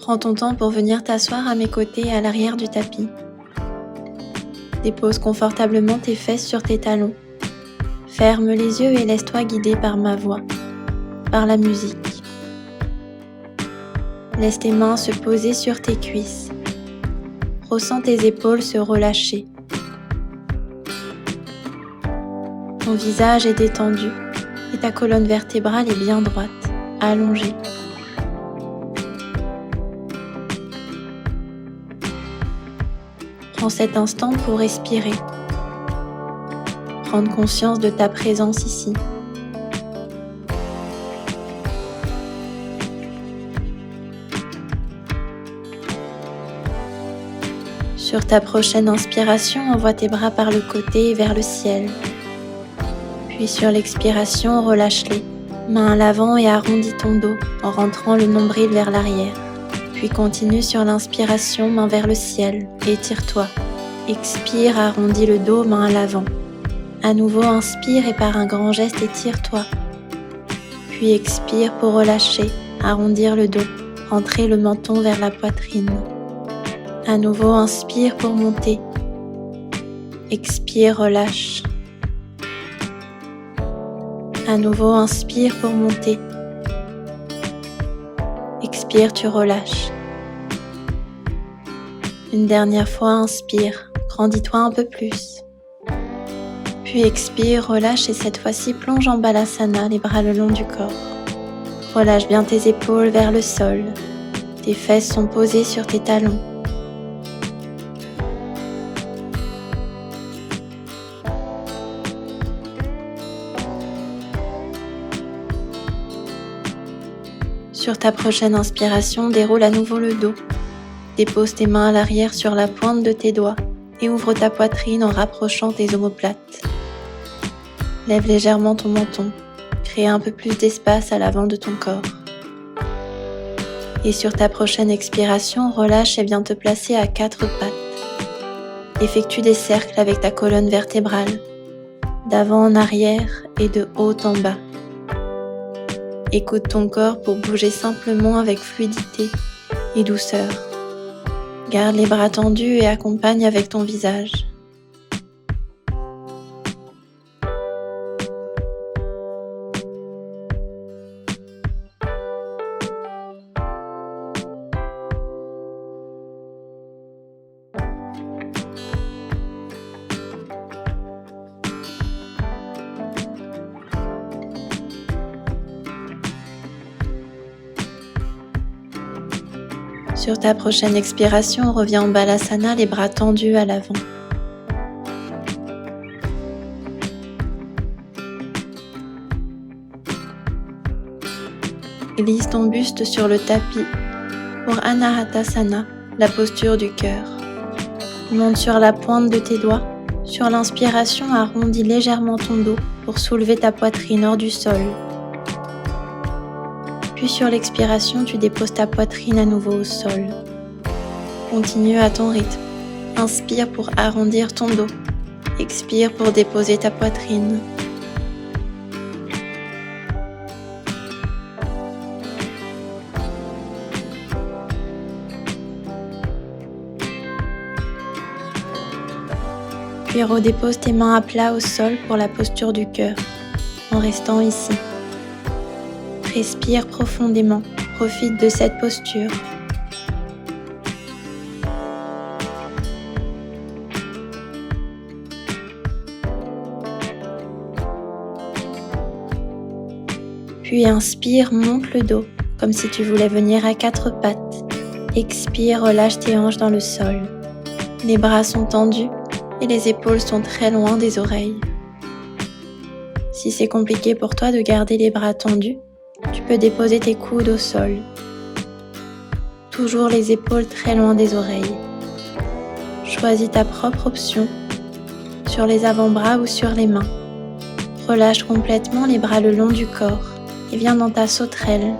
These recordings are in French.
Prends ton temps pour venir t'asseoir à mes côtés à l'arrière du tapis. Dépose confortablement tes fesses sur tes talons. Ferme les yeux et laisse-toi guider par ma voix, par la musique. Laisse tes mains se poser sur tes cuisses. Ressens tes épaules se relâcher. Ton visage est détendu et ta colonne vertébrale est bien droite, allongée. Prends cet instant pour respirer. Prendre conscience de ta présence ici. Sur ta prochaine inspiration, envoie tes bras par le côté vers le ciel. Puis sur l'expiration, relâche-les. Main à l'avant et arrondis ton dos en rentrant le nombril vers l'arrière. Puis continue sur l'inspiration, main vers le ciel, étire-toi. Expire, arrondis le dos, main à l'avant. À nouveau, inspire et par un grand geste, étire-toi. Puis expire pour relâcher, arrondir le dos, rentrer le menton vers la poitrine. À nouveau, inspire pour monter. Expire, relâche. À nouveau, inspire pour monter. Expire, tu relâches. Une dernière fois, inspire, grandis-toi un peu plus. Puis expire, relâche et cette fois-ci plonge en Balasana, les bras le long du corps. Relâche bien tes épaules vers le sol. Tes fesses sont posées sur tes talons. Sur ta prochaine inspiration, déroule à nouveau le dos. Dépose tes mains à l'arrière sur la pointe de tes doigts et ouvre ta poitrine en rapprochant tes omoplates. Lève légèrement ton menton, crée un peu plus d'espace à l'avant de ton corps. Et sur ta prochaine expiration, relâche et viens te placer à 4 pattes. Effectue des cercles avec ta colonne vertébrale, d'avant en arrière et de haut en bas. Écoute ton corps pour bouger simplement avec fluidité et douceur. Garde les bras tendus et accompagne avec ton visage. Sur ta prochaine expiration, reviens en Balasana, les bras tendus à l'avant. Glisse ton buste sur le tapis pour Anahatasana, la posture du cœur. Monte sur la pointe de tes doigts. Sur l'inspiration, arrondis légèrement ton dos pour soulever ta poitrine hors du sol. Puis sur l'expiration, tu déposes ta poitrine à nouveau au sol. Continue à ton rythme. Inspire pour arrondir ton dos. Expire pour déposer ta poitrine. Puis redépose tes mains à plat au sol pour la posture du cœur, en restant ici. Respire profondément, profite de cette posture. Puis inspire, monte le dos, comme si tu voulais venir à 4 pattes. Expire, relâche tes hanches dans le sol. Les bras sont tendus et les épaules sont très loin des oreilles. Si c'est compliqué pour toi de garder les bras tendus, tu peux déposer tes coudes au sol. Toujours les épaules très loin des oreilles. Choisis ta propre option, sur les avant-bras ou sur les mains. Relâche complètement les bras le long du corps et viens dans ta sauterelle,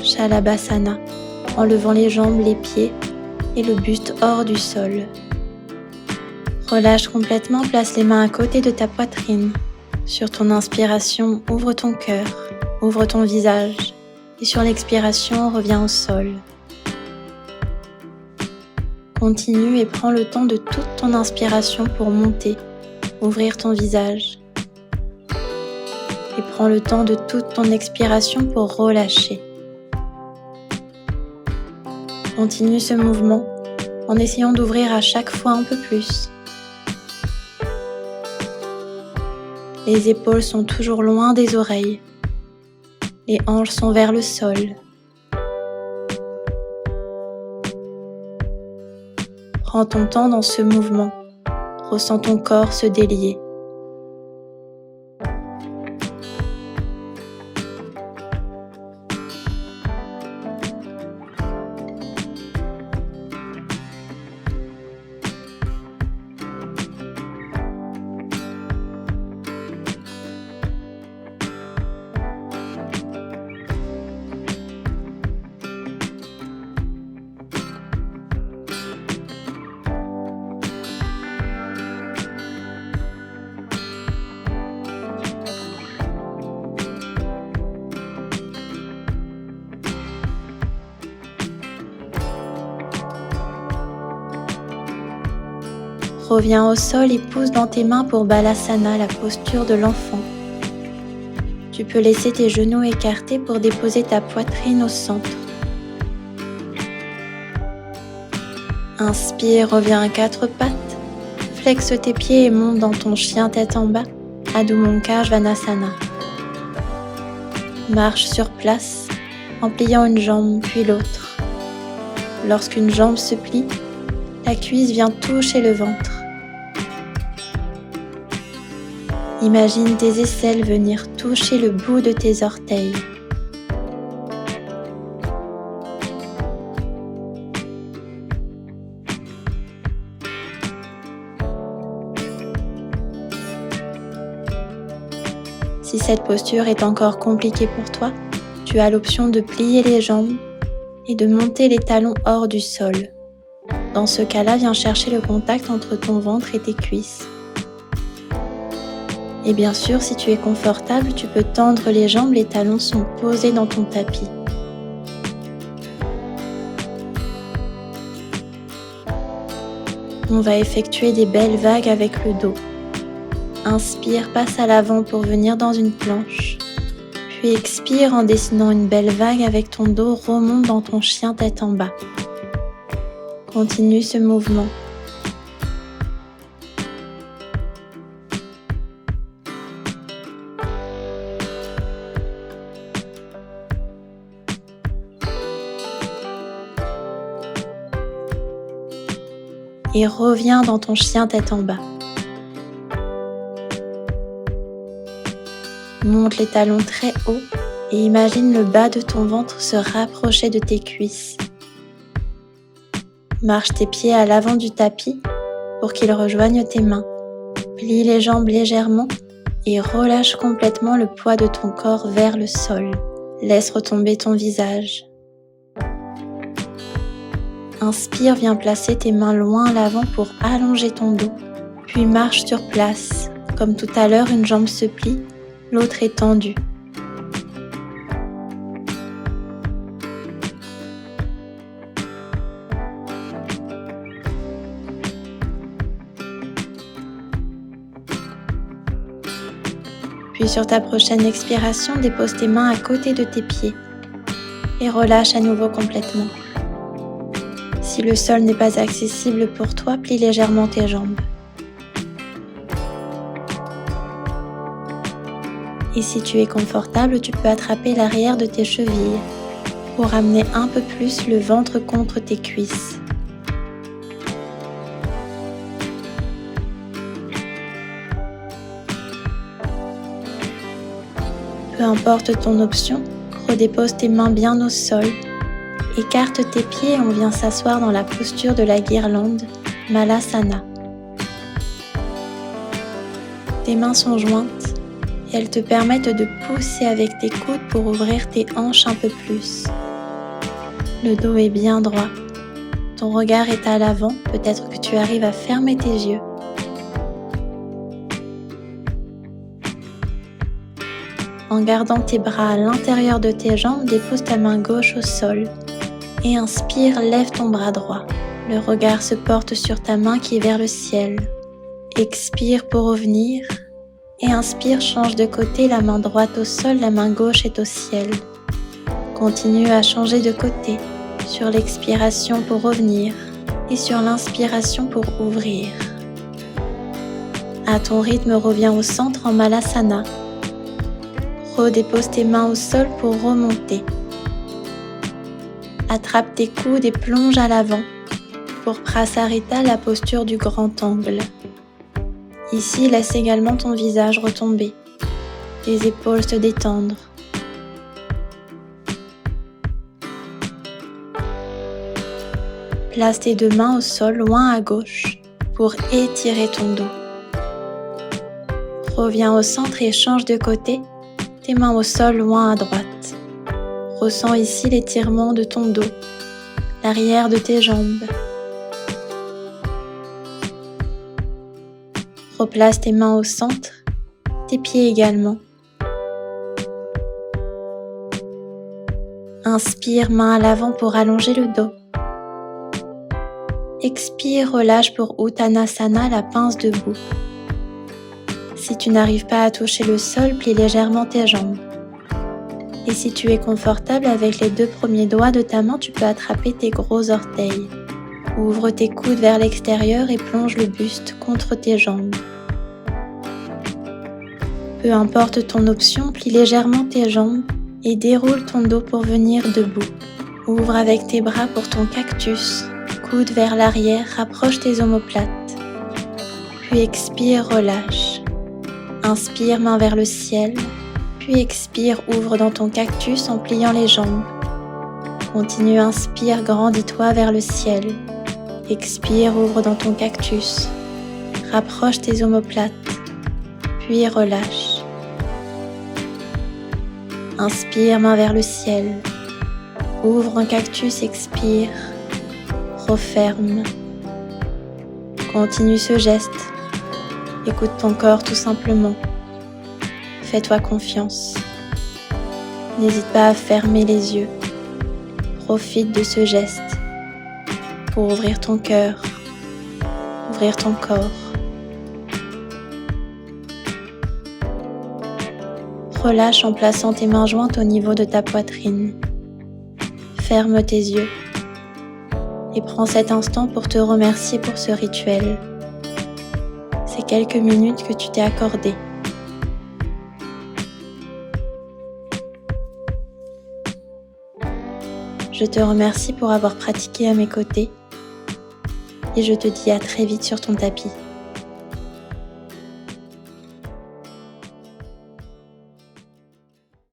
Shalabhasana, en levant les jambes, les pieds et le buste hors du sol. Relâche complètement, place les mains à côté de ta poitrine. Sur ton inspiration, ouvre ton cœur. Ouvre ton visage et sur l'expiration, reviens au sol. Continue et prends le temps de toute ton inspiration pour monter, ouvrir ton visage. Et prends le temps de toute ton expiration pour relâcher. Continue ce mouvement en essayant d'ouvrir à chaque fois un peu plus. Les épaules sont toujours loin des oreilles. Les hanches sont vers le sol. Prends ton temps dans ce mouvement. Ressens ton corps se délier. Reviens au sol et pousse dans tes mains pour Balasana, la posture de l'enfant. Tu peux laisser tes genoux écartés pour déposer ta poitrine au centre. Inspire, reviens à quatre pattes. Flexe tes pieds et monte dans ton chien tête en bas, Adho Mukha Svanasana. Marche sur place en pliant une jambe puis l'autre. Lorsqu'une jambe se plie, la cuisse vient toucher le ventre. Imagine tes aisselles venir toucher le bout de tes orteils. Si cette posture est encore compliquée pour toi, tu as l'option de plier les jambes et de monter les talons hors du sol. Dans ce cas-là, viens chercher le contact entre ton ventre et tes cuisses. Et bien sûr, si tu es confortable, tu peux tendre les jambes, les talons sont posés dans ton tapis. On va effectuer des belles vagues avec le dos. Inspire, passe à l'avant pour venir dans une planche. Puis expire en dessinant une belle vague avec ton dos, remonte dans ton chien tête en bas. Continue ce mouvement. Et reviens dans ton chien tête en bas. Monte les talons très haut et imagine le bas de ton ventre se rapprocher de tes cuisses. Marche tes pieds à l'avant du tapis pour qu'ils rejoignent tes mains. Plie les jambes légèrement et relâche complètement le poids de ton corps vers le sol. Laisse retomber ton visage. Inspire, viens placer tes mains loin à l'avant pour allonger ton dos. Puis marche sur place. Comme tout à l'heure, une jambe se plie, l'autre est tendue. Puis sur ta prochaine expiration, dépose tes mains à côté de tes pieds et relâche à nouveau complètement. Si le sol n'est pas accessible pour toi, plie légèrement tes jambes. Et si tu es confortable, tu peux attraper l'arrière de tes chevilles pour amener un peu plus le ventre contre tes cuisses. Peu importe ton option, redépose tes mains bien au sol. Écarte tes pieds et on vient s'asseoir dans la posture de la guirlande, Malasana. Tes mains sont jointes et elles te permettent de pousser avec tes coudes pour ouvrir tes hanches un peu plus. Le dos est bien droit. Ton regard est à l'avant, peut-être que tu arrives à fermer tes yeux. En gardant tes bras à l'intérieur de tes jambes, dépose ta main gauche au sol. Et inspire, lève ton bras droit. Le regard se porte sur ta main qui est vers le ciel. Expire pour revenir et inspire, change de côté, la main droite au sol, la main gauche est au ciel. Continue à changer de côté sur l'expiration pour revenir et sur l'inspiration pour ouvrir. À ton rythme, reviens au centre en Malasana. Redépose tes mains au sol pour remonter. Attrape tes coudes et plonge à l'avant pour Prasarita, la posture du grand angle. Ici, laisse également ton visage retomber, tes épaules se détendre. Place tes deux mains au sol, loin à gauche, pour étirer ton dos. Reviens au centre et change de côté, tes mains au sol, loin à droite. Ressens ici l'étirement de ton dos, l'arrière de tes jambes. Replace tes mains au centre, tes pieds également. Inspire, main à l'avant pour allonger le dos. Expire, relâche pour Uttanasana, la pince debout. Si tu n'arrives pas à toucher le sol, plie légèrement tes jambes. Et si tu es confortable, avec les deux premiers doigts de ta main, tu peux attraper tes gros orteils. Ouvre tes coudes vers l'extérieur et plonge le buste contre tes jambes. Peu importe ton option, plie légèrement tes jambes et déroule ton dos pour venir debout. Ouvre avec tes bras pour ton cactus. Coude vers l'arrière, rapproche tes omoplates. Puis expire, relâche. Inspire, main vers le ciel. Puis expire, ouvre dans ton cactus en pliant les jambes. Continue, inspire, grandis-toi vers le ciel. Expire, ouvre dans ton cactus. Rapproche tes omoplates. Puis relâche. Inspire, main vers le ciel. Ouvre un cactus, expire. Referme. Continue ce geste. Écoute ton corps tout simplement. Fais-toi confiance. N'hésite pas à fermer les yeux. Profite de ce geste pour ouvrir ton cœur, ouvrir ton corps. Relâche en plaçant tes mains jointes au niveau de ta poitrine. Ferme tes yeux et prends cet instant pour te remercier pour ce rituel. Ces quelques minutes que tu t'es accordées. Je te remercie pour avoir pratiqué à mes côtés et je te dis à très vite sur ton tapis.